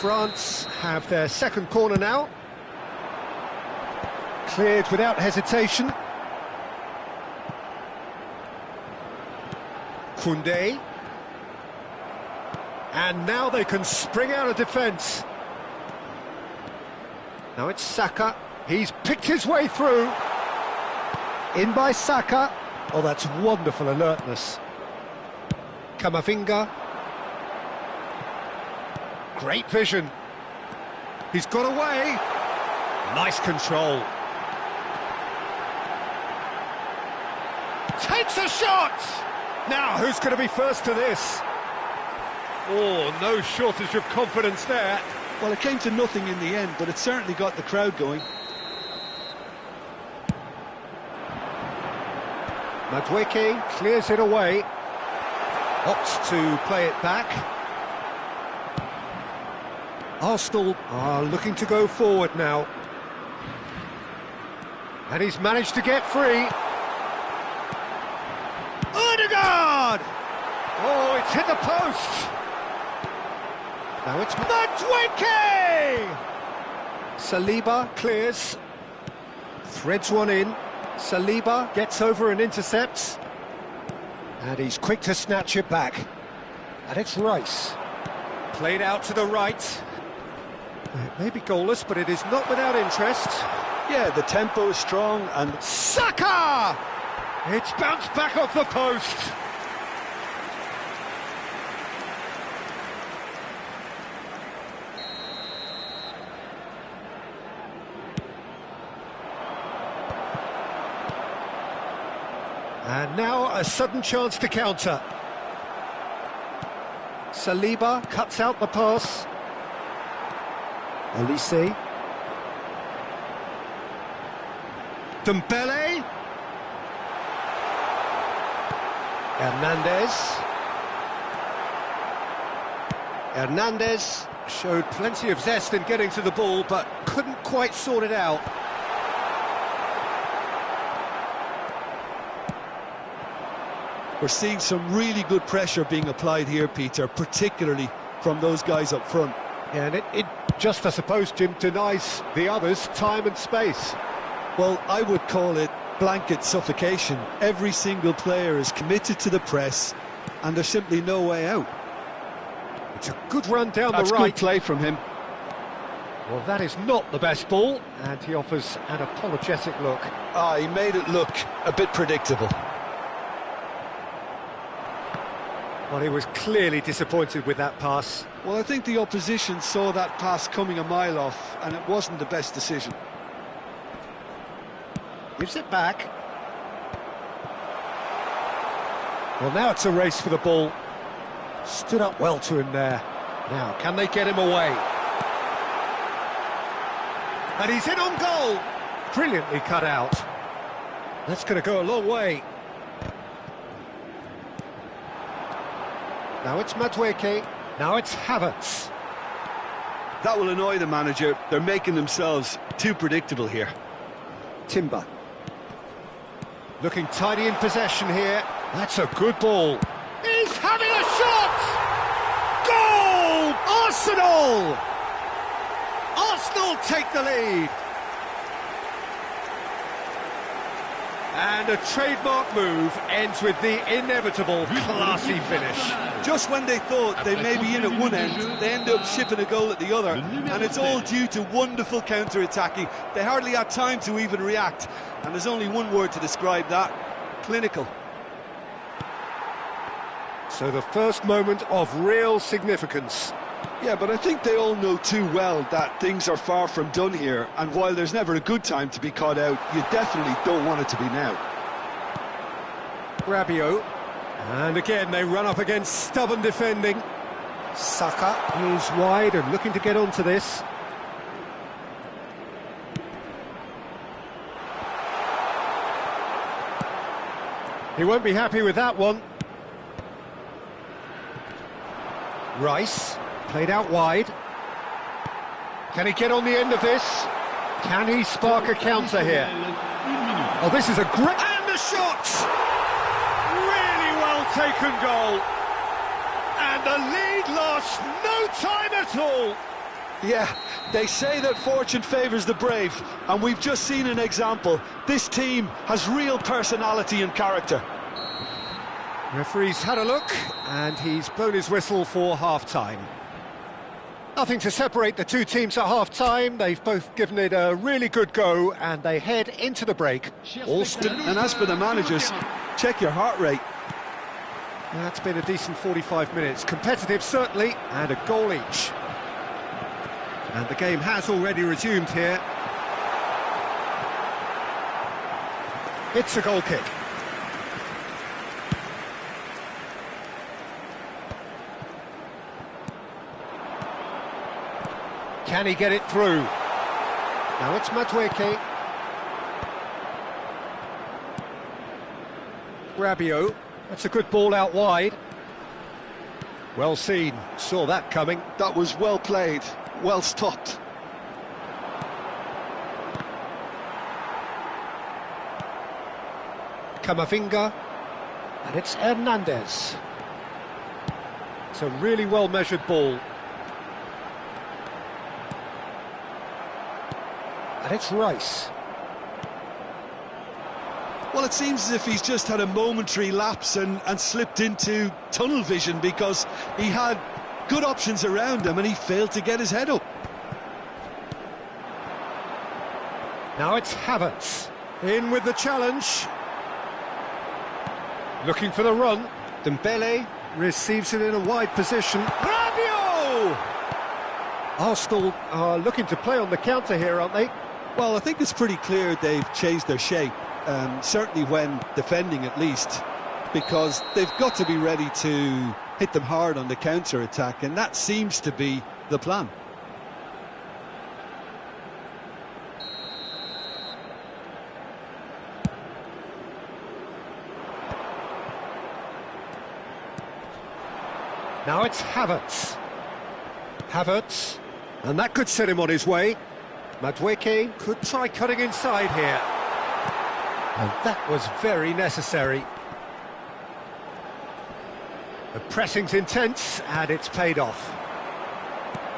France have their second corner now. Cleared without hesitation. Koundé. And now they can spring out of defence. Now it's Saka. He's picked his way through. In by Saka. Oh, that's wonderful alertness. Camavinga. Great vision. He's got away. Nice control. Takes a shot! Now, who's going to be first to this? Oh, no shortage of confidence there. Well, it came to nothing in the end, but it certainly got the crowd going. Madueke clears it away. Opts to play it back. Arsenal are looking to go forward now. And he's managed to get free. Odegaard! Oh, it's hit the post. Now it's Madueke! Saliba clears. Threads one in. Saliba gets over and intercepts. And he's quick to snatch it back. And it's Rice. Played out to the right. It may be goalless, but it is not without interest. Yeah, the tempo is strong and... Saka! It's bounced back off the post. And now a sudden chance to counter. Saliba cuts out the pass. Olise. Dembele. Hernandez showed plenty of zest in getting to the ball, but couldn't quite sort it out. We're seeing some really good pressure being applied here, Peter, particularly from those guys up front. Yeah, and it just, I suppose, Jim, denies the others time and space. Well, I would call it blanket suffocation. Every single player is committed to the press, and there's simply no way out. It's a good run down That's the right. good play from him. Well, that is not the best ball, and he offers an apologetic look. He made it look a bit predictable. Well, he was clearly disappointed with that pass. Well, I think the opposition saw that pass coming a mile off, and it wasn't the best decision. Gives it back. Well, now it's a race for the ball. Stood up well to him there. Now, can they get him away? And he's in on goal. Brilliantly cut out. That's going to go a long way. Now it's Madueke. Now it's Havertz. That will annoy the manager. They're making themselves too predictable here. Timber. Looking tidy in possession here. That's a good ball. He's having a shot! Goal! Arsenal! Arsenal take the lead. And a trademark move ends with the inevitable classy finish. Just when they thought they may be in at one end, they end up shipping a goal at the other, and it's all due to wonderful counter-attacking. They hardly had time to even react, and there's only one word to describe that: clinical. So the first moment of real significance. Yeah, but I think they all know too well that things are far from done here, and while there's never a good time to be caught out, you definitely don't want it to be now. Rabiot. And again, they run up against stubborn defending. Saka is wide and looking to get onto this. He won't be happy with that one. Rice, played out wide. Can he get on the end of this? Can he spark a counter here? Oh, this is a great... And the shot! Really well taken goal. And the lead lost no time at all. Yeah, they say that fortune favours the brave, and we've just seen an example. This team has real personality and character. Referee's had a look, and he's blown his whistle for half-time. Nothing to separate the two teams at half-time. They've both given it a really good go, and they head into the break. And as for the managers, check your heart rate. That's been a decent 45 minutes. Competitive, certainly, and a goal each. And the game has already resumed here. It's a goal kick. Can he get it through? Now it's Madueke. Rabiot. That's a good ball out wide. Well seen. Saw that coming. That was well played, well stopped. Camavinga. And it's Hernandez. It's a really well-measured ball. And it's Rice. Well, it seems as if he's just had a momentary lapse and slipped into tunnel vision, because he had good options around him and he failed to get his head up. Now it's Havertz. In with the challenge. Looking for the run. Dembele receives it in a wide position. Rabiot! Arsenal are looking to play on the counter here, aren't they? Well, I think it's pretty clear they've changed their shape, certainly when defending at least, because they've got to be ready to hit them hard on the counter-attack, and that seems to be the plan. Now it's Havertz. Havertz, and that could set him on his way. Madueke could try cutting inside here. And that was very necessary. The pressing's intense, and it's paid off.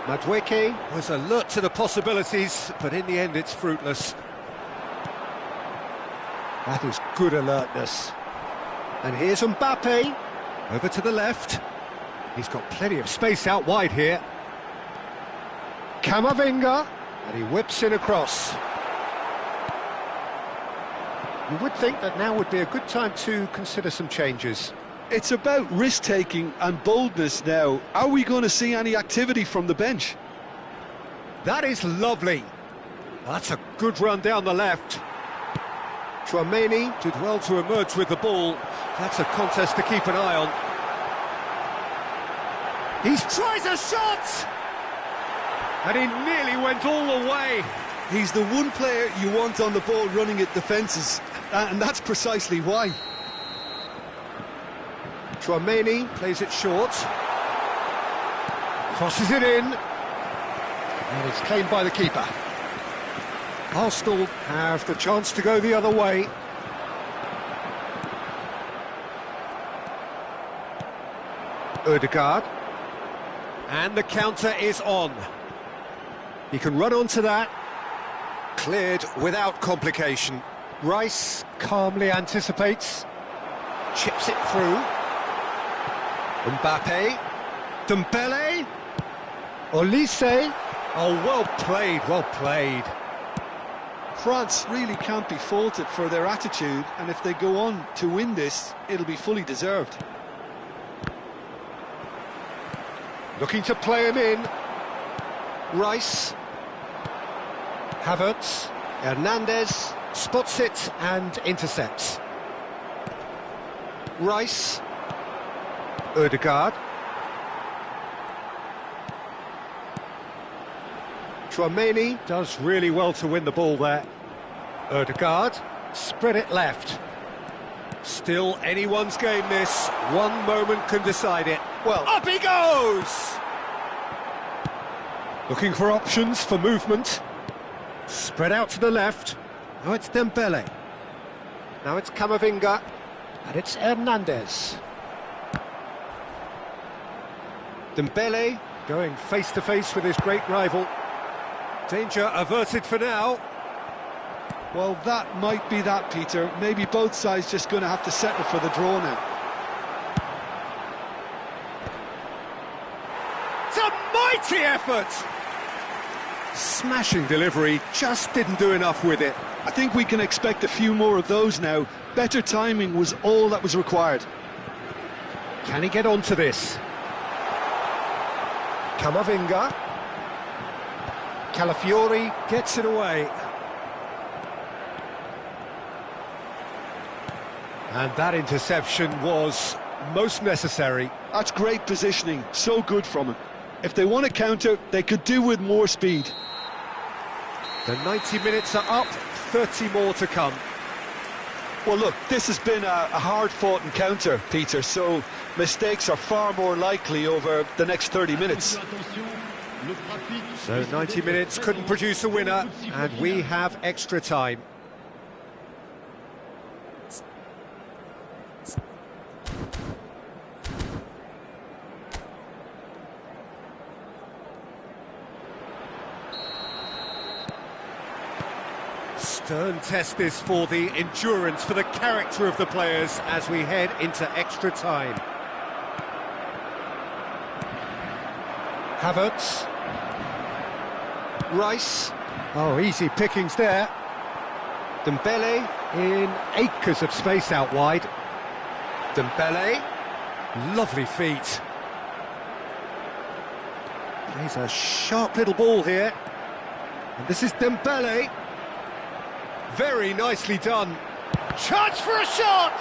Madueke was alert to the possibilities, but in the end it's fruitless. That is good alertness. And here's Mbappe, over to the left. He's got plenty of space out wide here. Camavinga, and he whips in across. You would think that now would be a good time to consider some changes. It's about risk-taking and boldness now. Are we going to see any activity from the bench? That is lovely. That's a good run down the left. Tchouaméni did well to emerge with the ball. That's a contest to keep an eye on. He tries a shot! And he nearly went all the way. He's the one player you want on the ball running at defences, and that's precisely why. Tchouaméni plays it short. Crosses it in. And it's claimed by the keeper. Arsenal have the chance to go the other way. Odegaard. And the counter is on. He can run onto that. Cleared without complication. Rice calmly anticipates. Chips it through. Mbappe. Dembele. Olise. Oh, well played, well played. France really can't be faulted for their attitude, and if they go on to win this, it'll be fully deserved. Looking to play him in. Rice. Havertz. Hernandez spots it and intercepts. Rice. Odegaard. Tchouameni does really well to win the ball there. Odegaard, spread it left. Still anyone's game this. One moment can decide it. Well, up he goes! Looking for options for movement. Spread out to the left. Now it's Dembele. Now it's Camavinga. And it's Hernandez. Dembele going face-to-face with his great rival. Danger averted for now. Well, that might be that, Peter. Maybe both sides just going to have to settle for the draw now. It's a mighty effort! Smashing delivery, just didn't do enough with it. I think we can expect a few more of those now. Better timing was all that was required. Can he get onto this? Camavinga. Calafiori gets it away. And that interception was most necessary. That's great positioning, so good from him. If they want to counter, they could do with more speed. The 90 minutes are up, 30 more to come. Well, look, this has been a hard-fought encounter, Peter, so mistakes are far more likely over the next 30 minutes. So 90 minutes couldn't produce a winner, and we have extra time. Stern test this for the endurance, for the character of the players as we head into extra time. Havertz. Rice. Oh, easy pickings there. Dembele in acres of space out wide. Dembele. Lovely feet. Plays a sharp little ball here. And this is Dembele. Very nicely done. Chance for a shot!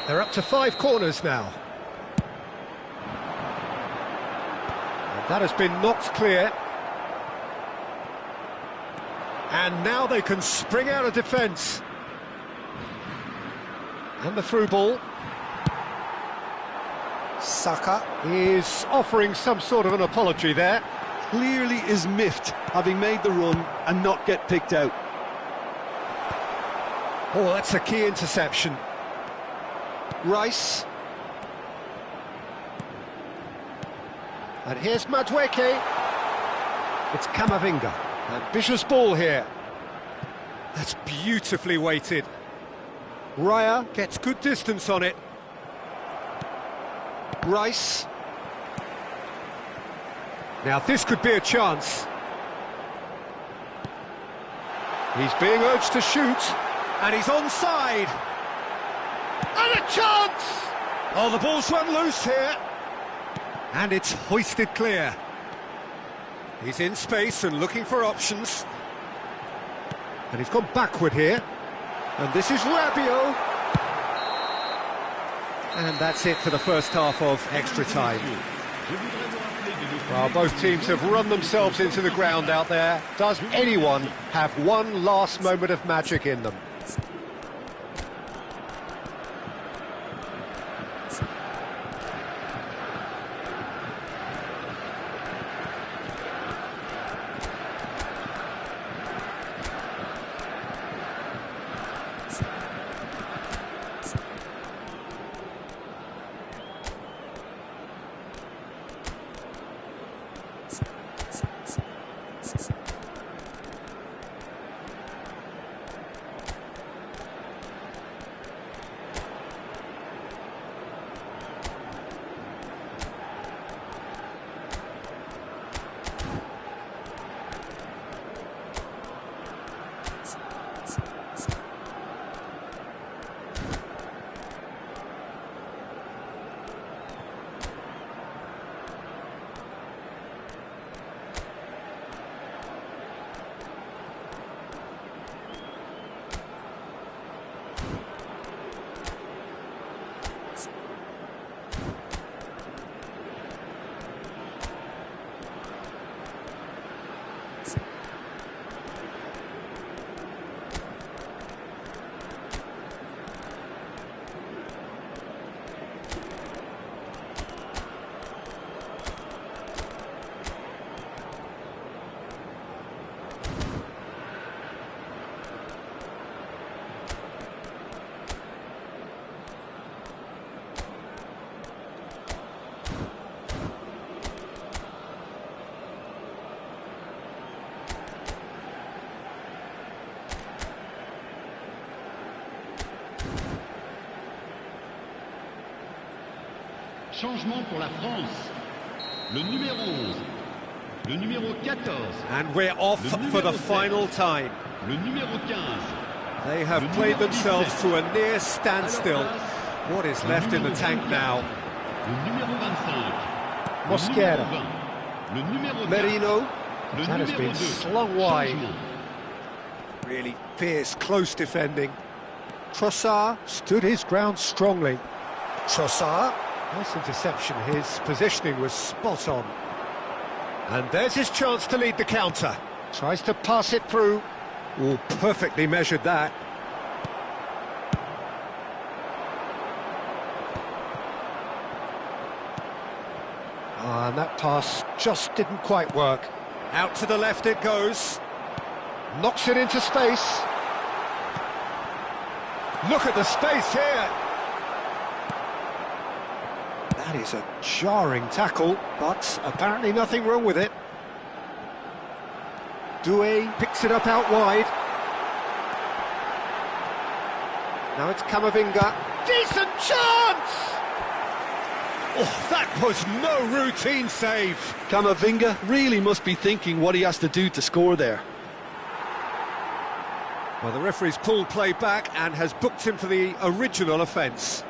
They're up to 5 corners now. And that has been knocked clear. And now they can spring out of defence. And the through ball. Saka is offering some sort of an apology there. Clearly is miffed, having made the run and not get picked out. Oh, that's a key interception. Rice. And here's Madueke. It's Camavinga. Ambitious ball here. That's beautifully weighted. Raya gets good distance on it. Rice. Now this could be a chance. He's being urged to shoot, and he's onside. And a chance! Oh, the ball's run loose here. And it's hoisted clear. He's in space and looking for options. And he's gone backward here. And this is Rabiot. And that's it for the first half of extra time. Well, both teams have run themselves into the ground out there. Does anyone have one last moment of magic in them? Changement pour la France. Le numéro 11. Le numéro 14. And we're off for the final time. Le numéro 15. They have played themselves to a near standstill. What is left in the tank now? Le numéro 25. Mosquera. Le numéro 4. Merino. Le That has numéro been 2. slung wide. Changement. Really fierce, close defending. Trossard stood his ground strongly. Trossard. Nice interception. His positioning was spot on. And there's his chance to lead the counter. Tries to pass it through. Oh, perfectly measured that. And that pass just didn't quite work. Out to the left it goes. Knocks it into space. Look at the space here. That is a jarring tackle, but apparently nothing wrong with it. Doué picks it up out wide. Now it's Camavinga. Decent chance! Oh, that was no routine save. Camavinga really must be thinking what he has to do to score there. Well, the referee's pulled play back and has booked him for the original offence.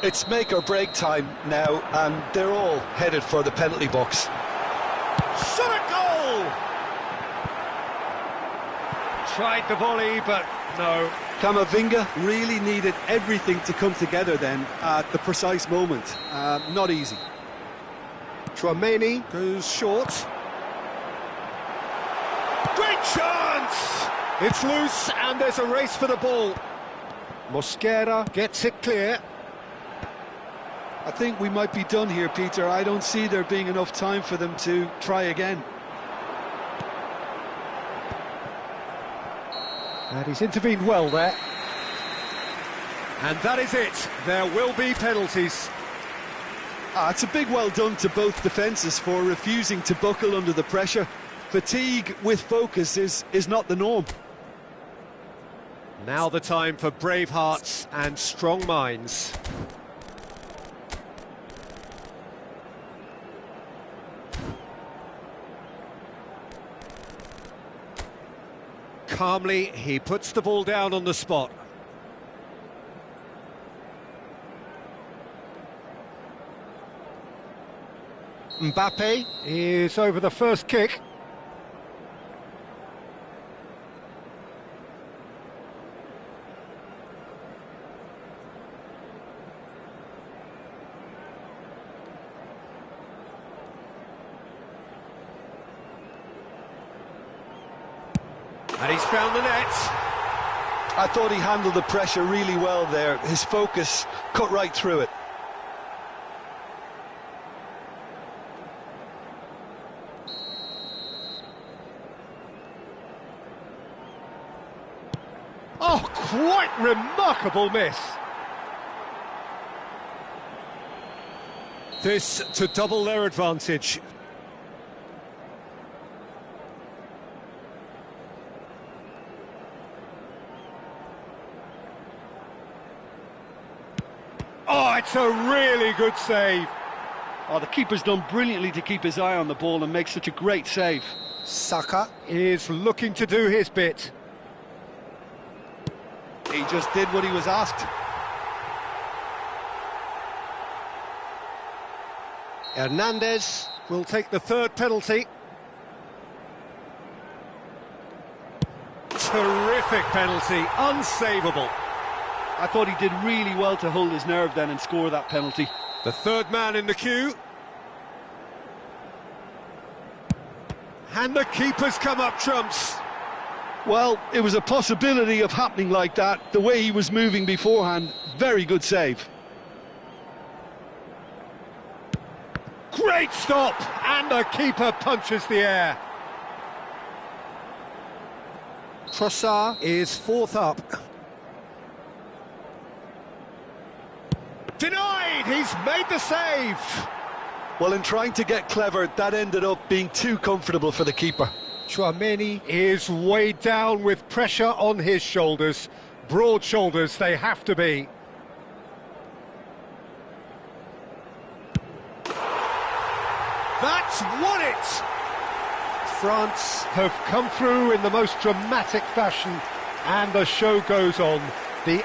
It's make or break time now, and they're all headed for the penalty box. Shot at goal! Tried the volley, but no. Camavinga really needed everything to come together then at the precise moment. Not easy. Chouameni goes short. Great chance! It's loose and there's a race for the ball. Mosquera gets it clear. I think we might be done here, Peter. I don't see there being enough time for them to try again. And he's intervened well there. And that is it. There will be penalties. It's a big well done to both defences for refusing to buckle under the pressure. Fatigue with focus is not the norm. Now the time for brave hearts and strong minds. Calmly, he puts the ball down on the spot. Mbappe is over the first kick. And he's found the net. I thought he handled the pressure really well there. His focus cut right through it. Oh, quite remarkable miss. This to double their advantage. Oh, it's a really good save. Oh, the keeper's done brilliantly to keep his eye on the ball and make such a great save. Saka is looking to do his bit. He just did what he was asked. Hernandez will take the third penalty. Terrific penalty, unsavable. I thought he did really well to hold his nerve then and score that penalty. The third man in the queue. And the keeper's come up trumps. Well, it was a possibility of happening like that. The way he was moving beforehand, very good save. Great stop! And the keeper punches the air. Trossard is fourth up. Denied! He's made the save! Well, in trying to get clever, that ended up being too comfortable for the keeper. Chouameni is weighed down with pressure on his shoulders. Broad shoulders they have to be. That's won it! France have come through in the most dramatic fashion, and the show goes on.